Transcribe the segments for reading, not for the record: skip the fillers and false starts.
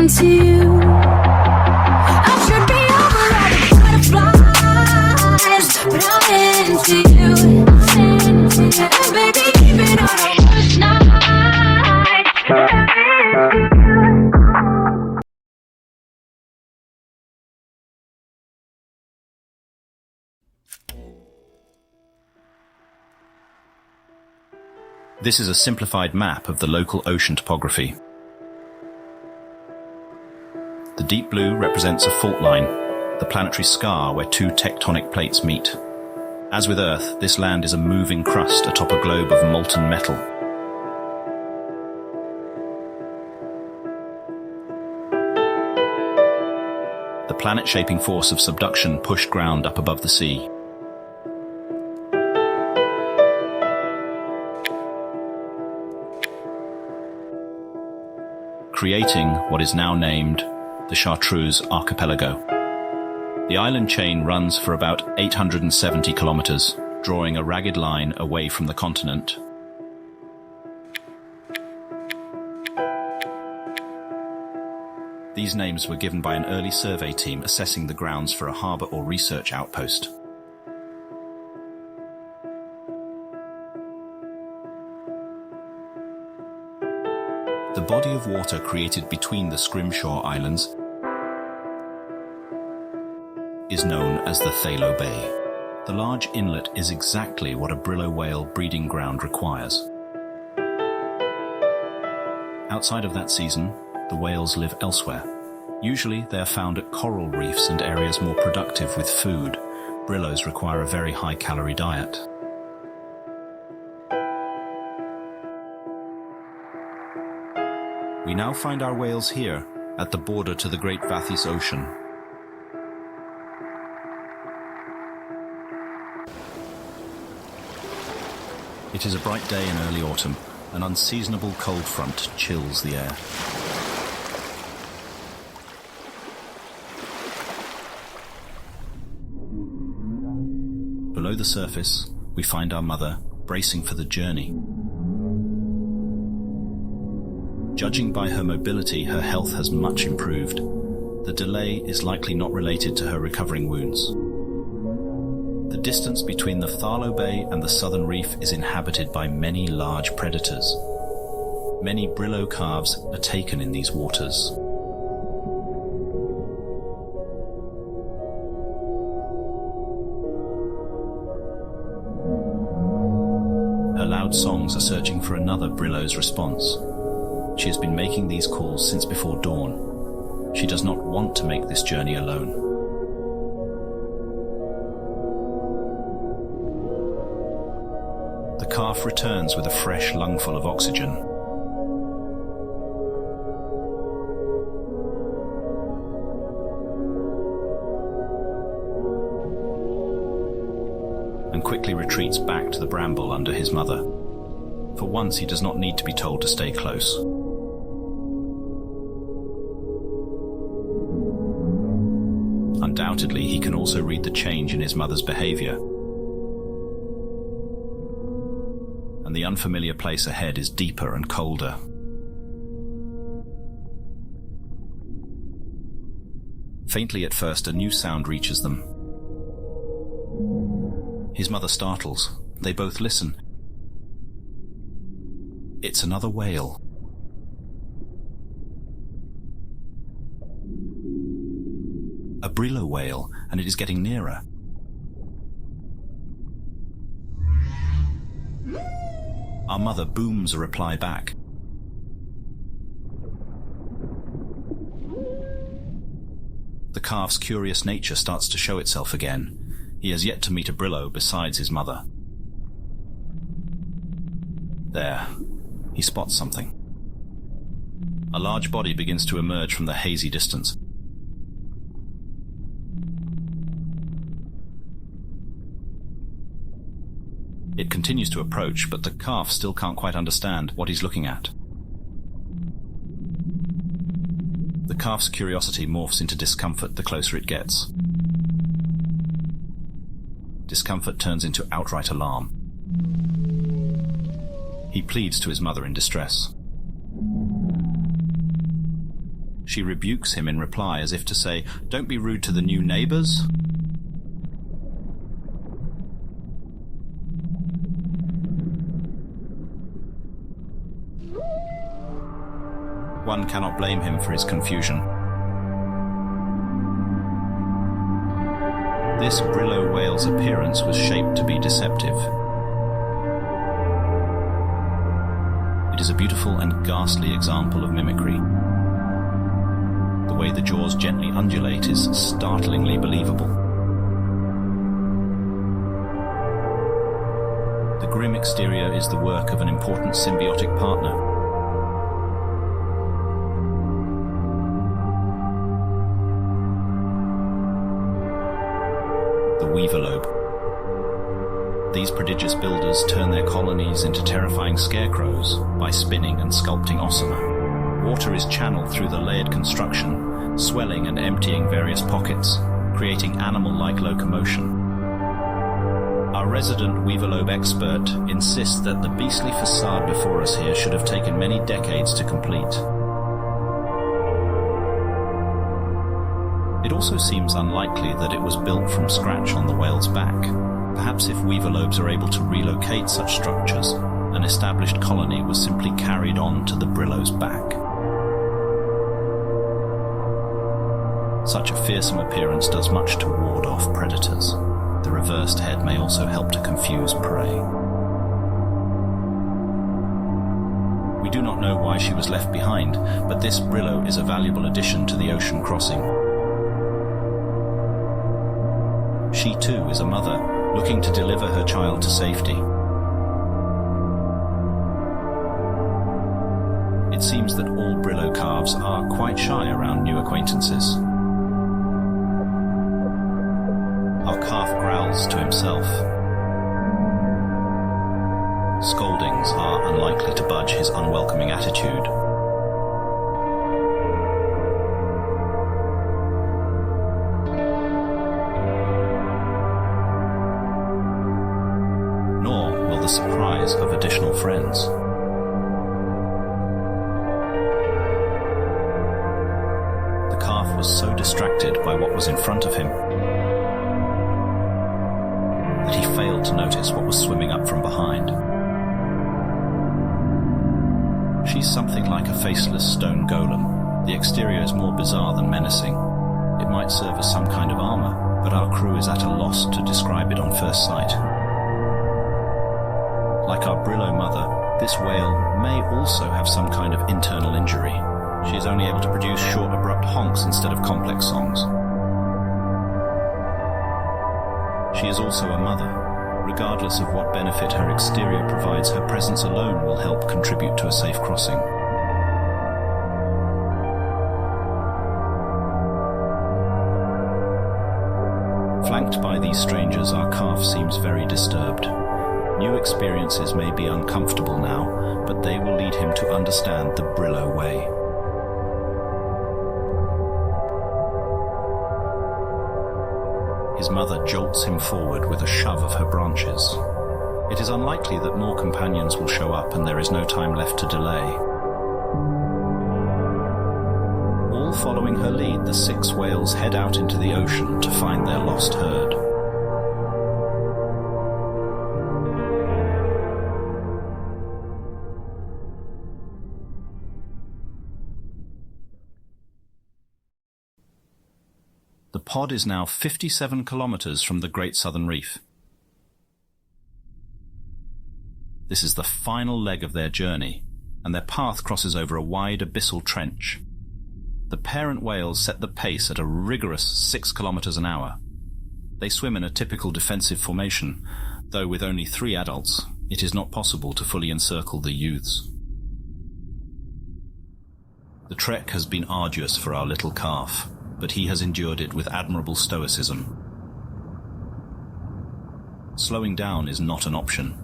into you. I should be over all the butterflies, but I'm into you. And baby, even on our first night, This is a simplified map of the local ocean topography. The deep blue represents a fault line, the planetary scar where two tectonic plates meet. As with Earth, this land is a moving crust atop a globe of molten metal. The planet-shaping force of subduction pushed ground up above the sea. Creating what is now named the Chartreuse Archipelago. The island chain runs for about 870 kilometers, drawing a ragged line away from the continent. These names were given by an early survey team assessing the grounds for a harbor or research outpost. The body of water created between the Scrimshaw Islands is known as the Thalo Bay. The large inlet is exactly what a brillo whale breeding ground requires. Outside of that season, the whales live elsewhere. Usually they are found at coral reefs and areas more productive with food. Brillos require a very high-calorie diet. We now find our whales here, at the border to the Great Vathis Ocean. It is a bright day in early autumn. An unseasonable cold front chills the air. Below the surface, we find our mother bracing for the journey. Judging by her mobility, her health has much improved. The delay is likely not related to her recovering wounds. The distance between the Thalo Bay and the southern reef is inhabited by many large predators. Many brillo calves are taken in these waters. Her loud songs are searching for another brillo's response. She has been making these calls since before dawn. She does not want to make this journey alone. The calf returns with a fresh lungful of oxygen. And quickly retreats back to the bramble under his mother. For once, he does not need to be told to stay close. Undoubtedly, he can also read the change in his mother's behavior. And the unfamiliar place ahead is deeper and colder. Faintly at first, a new sound reaches them. His mother startles. They both listen. It's another whale. A brillo whale, and it is getting nearer. Our mother booms a reply back. The calf's curious nature starts to show itself again. He has yet to meet a brillo besides his mother. There, he spots something. A large body begins to emerge from the hazy distance. It continues to approach, but the calf still can't quite understand what he's looking at. The calf's curiosity morphs into discomfort the closer it gets. Discomfort turns into outright alarm. He pleads to his mother in distress. She rebukes him in reply as if to say, "Don't be rude to the new neighbors." One cannot blame him for his confusion. This Brillo whale's appearance was shaped to be deceptive. It is a beautiful and ghastly example of mimicry. The way the jaws gently undulate is startlingly believable. The grim exterior is the work of an important symbiotic partner. The weaver lobe. These prodigious builders turn their colonies into terrifying scarecrows by spinning and sculpting ossamer. Water is channeled through the layered construction, swelling and emptying various pockets, creating animal-like locomotion. Our resident weaver lobe expert insists that the beastly facade before us here should have taken many decades to complete. It also seems unlikely that it was built from scratch on the whale's back. Perhaps if weaver lobes are able to relocate such structures, an established colony was simply carried on to the Brillo's back. Such a fearsome appearance does much to ward off predators. The reversed head may also help to confuse prey. We do not know why she was left behind, but this Brillo is a valuable addition to the ocean crossing. She too is a mother, looking to deliver her child to safety. It seems that all Brillo calves are quite shy around new acquaintances. Our calf growls to himself. Scoldings are unlikely to budge his unwelcoming attitude. Nor will the surprise of additional friends. The calf was so distracted by what was in front of him that he failed to notice what was swimming up from behind. She's something like a faceless stone golem. The exterior is more bizarre than menacing. It might serve as some kind of armor, but our crew is at a loss to describe it on first sight. Like our Brillo mother, this whale may also have some kind of internal injury. She is only able to produce short, abrupt honks instead of complex songs. She is also a mother. Regardless of what benefit her exterior provides, her presence alone will help contribute to a safe crossing. Flanked by these strangers, our calf seems very disturbed. New experiences may be uncomfortable now, but they will lead him to understand the Brillo way. His mother jolts him forward with a shove of her branches. It is unlikely that more companions will show up, and there is no time left to delay. All following her lead, the 6 whales head out into the ocean to find their lost herd. The pod is now 57 kilometers from the Great Southern Reef. This is the final leg of their journey, and their path crosses over a wide abyssal trench. The parent whales set the pace at a rigorous 6 kilometers an hour. They swim in a typical defensive formation, though with only 3 adults, it is not possible to fully encircle the youths. The trek has been arduous for our little calf, but he has endured it with admirable stoicism. Slowing down is not an option.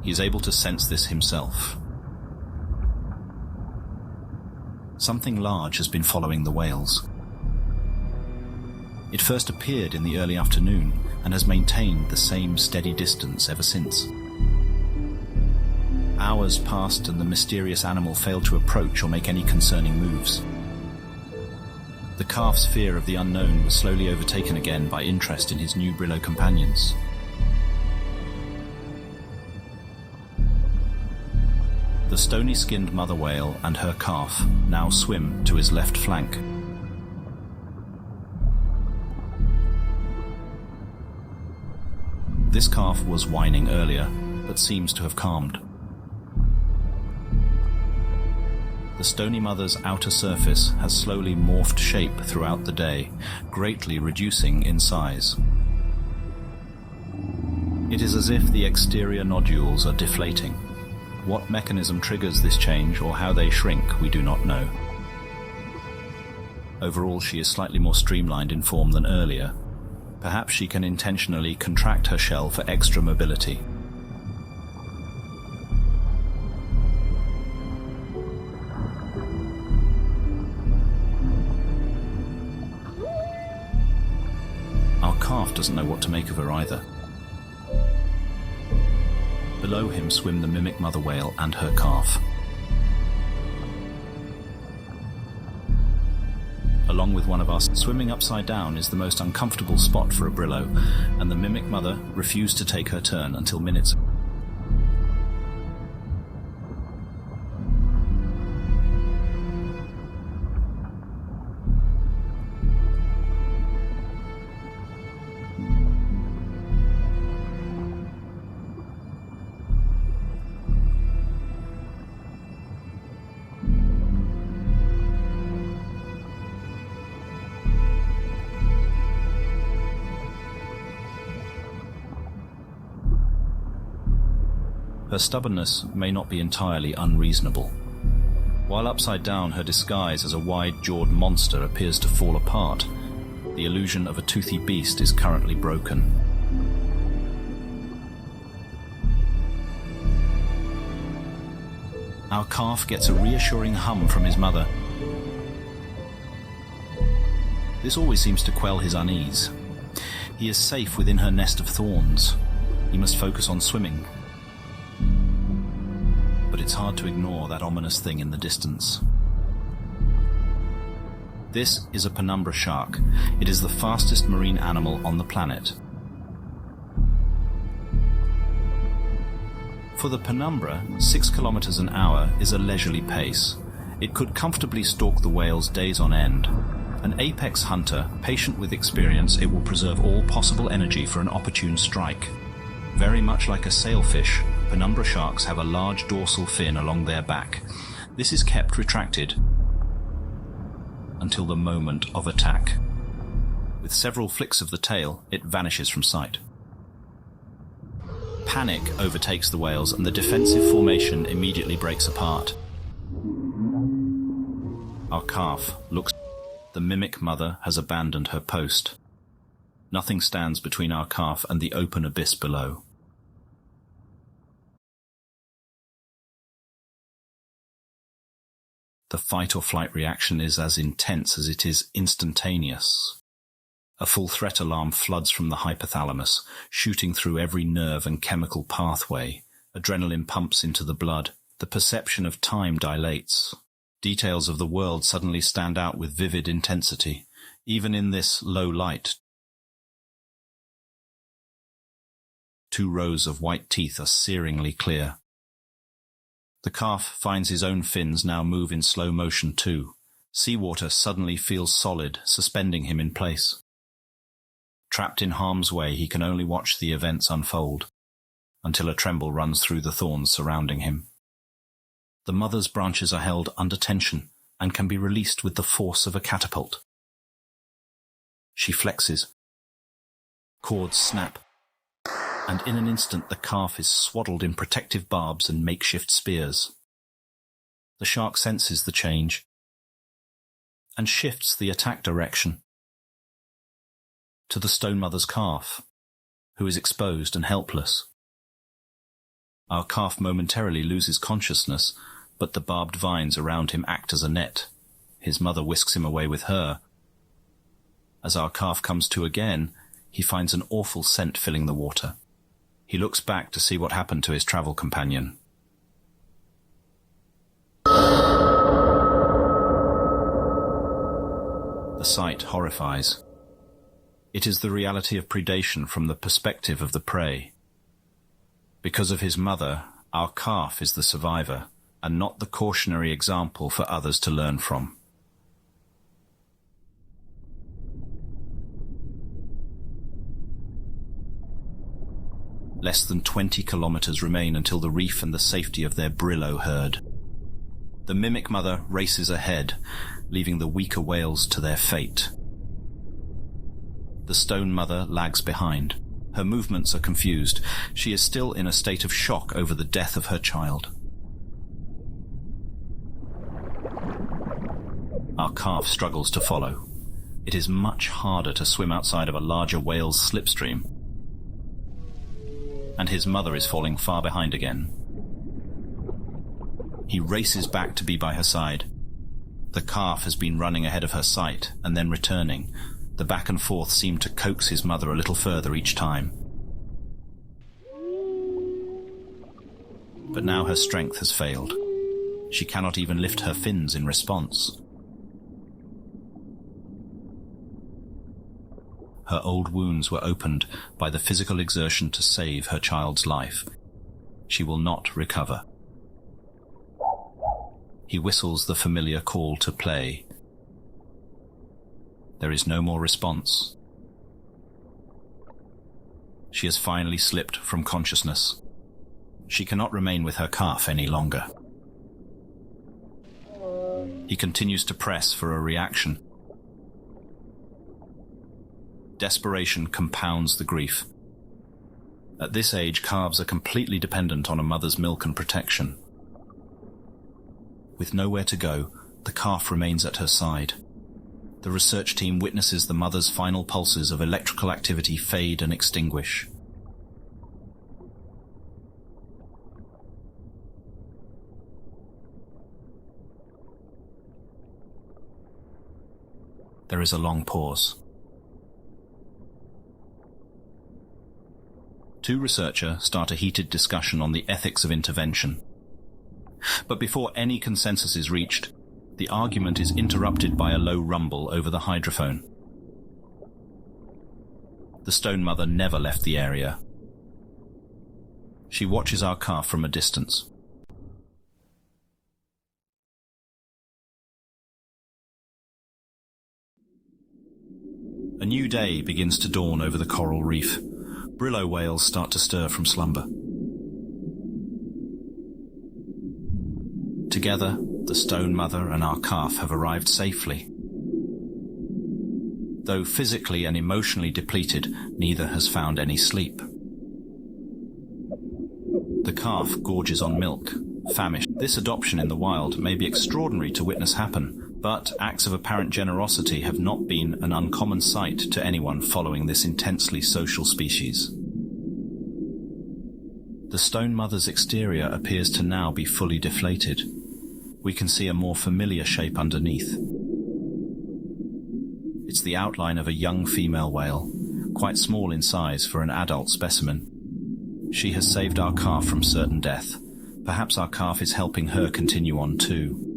He is able to sense this himself. Something large has been following the whales. It first appeared in the early afternoon and has maintained the same steady distance ever since. Hours passed and the mysterious animal failed to approach or make any concerning moves. The calf's fear of the unknown was slowly overtaken again by interest in his new Brillo companions. The stony-skinned mother whale and her calf now swim to his left flank. This calf was whining earlier, but seems to have calmed. The stony mother's outer surface has slowly morphed shape throughout the day, greatly reducing in size. It is as if the exterior nodules are deflating. What mechanism triggers this change or how they shrink, we do not know. Overall, she is slightly more streamlined in form than earlier. Perhaps she can intentionally contract her shell for extra mobility. Our calf doesn't know what to make of her either. Below him swim the mimic mother whale and her calf. Along with one of us, swimming upside down is the most uncomfortable spot for a Brillo, and the mimic mother refused to take her turn until minutes. Her stubbornness may not be entirely unreasonable. While upside down, her disguise as a wide-jawed monster appears to fall apart. The illusion of a toothy beast is currently broken. Our calf gets a reassuring hum from his mother. This always seems to quell his unease. He is safe within her nest of thorns. He must focus on swimming. But it's hard to ignore that ominous thing in the distance. This is a penumbra shark. It is the fastest marine animal on the planet. For the penumbra, 6 kilometers an hour is a leisurely pace. It could comfortably stalk the whales days on end. An apex hunter, patient with experience, it will preserve all possible energy for an opportune strike. Very much like a sailfish, penumbra sharks have a large dorsal fin along their back. This is kept retracted until the moment of attack. With several flicks of the tail, it vanishes from sight. Panic overtakes the whales and the defensive formation immediately breaks apart. Our calf looks. The mimic mother has abandoned her post. Nothing stands between our calf and the open abyss below. The fight-or-flight reaction is as intense as it is instantaneous. A full threat alarm floods from the hypothalamus, shooting through every nerve and chemical pathway. Adrenaline pumps into the blood. The perception of time dilates. Details of the world suddenly stand out with vivid intensity, even in this low light. 2 rows of white teeth are searingly clear. The calf finds his own fins now move in slow motion too. Seawater suddenly feels solid, suspending him in place. Trapped in harm's way, he can only watch the events unfold, until a tremble runs through the thorns surrounding him. The mother's branches are held under tension and can be released with the force of a catapult. She flexes. Cords snap. And in an instant the calf is swaddled in protective barbs and makeshift spears. The shark senses the change and shifts the attack direction to the stone mother's calf, who is exposed and helpless. Our calf momentarily loses consciousness, but the barbed vines around him act as a net. His mother whisks him away with her. As our calf comes to again, he finds an awful scent filling the water. He looks back to see what happened to his travel companion. The The sight horrifies. It is the reality of predation from the perspective of the prey. Because of his mother, our calf is the survivor, and not the cautionary example for others to learn from. Less than 20 kilometers remain until the reef and the safety of their Brillo herd. The mimic mother races ahead, leaving the weaker whales to their fate. The stone mother lags behind. Her movements are confused. She is still in a state of shock over the death of her child. Our calf struggles to follow. It is much harder to swim outside of a larger whale's slipstream. And his mother is falling far behind again. He races back to be by her side. The calf has been running ahead of her sight and then returning. The back and forth seem to coax his mother a little further each time. But now her strength has failed. She cannot even lift her fins in response. Her old wounds were opened by the physical exertion to save her child's life. She will not recover. He whistles the familiar call to play. There is no more response. She has finally slipped from consciousness. She cannot remain with her calf any longer. He continues to press for a reaction. Desperation compounds the grief. At this age, calves are completely dependent on a mother's milk and protection. With nowhere to go, the calf remains at her side. The research team witnesses the mother's final pulses of electrical activity fade and extinguish. There is a long pause. Two researchers start a heated discussion on the ethics of intervention. But before any consensus is reached, the argument is interrupted by a low rumble over the hydrophone. The stone mother never left the area. She watches our calf from a distance. A new day begins to dawn over the coral reef. Brillo whales start to stir from slumber. Together, the stone mother and our calf have arrived safely. Though physically and emotionally depleted, neither has found any sleep. The calf gorges on milk, famished. This adoption in the wild may be extraordinary to witness happen, but acts of apparent generosity have not been an uncommon sight to anyone following this intensely social species. The stone mother's exterior appears to now be fully deflated. We can see a more familiar shape underneath. It's the outline of a young female whale, quite small in size for an adult specimen. She has saved our calf from certain death. Perhaps our calf is helping her continue on too.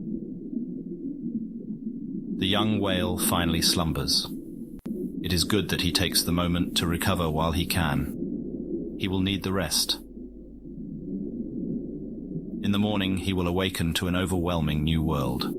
The young whale finally slumbers. It is good that he takes the moment to recover while he can. He will need the rest. In the morning, he will awaken to an overwhelming new world.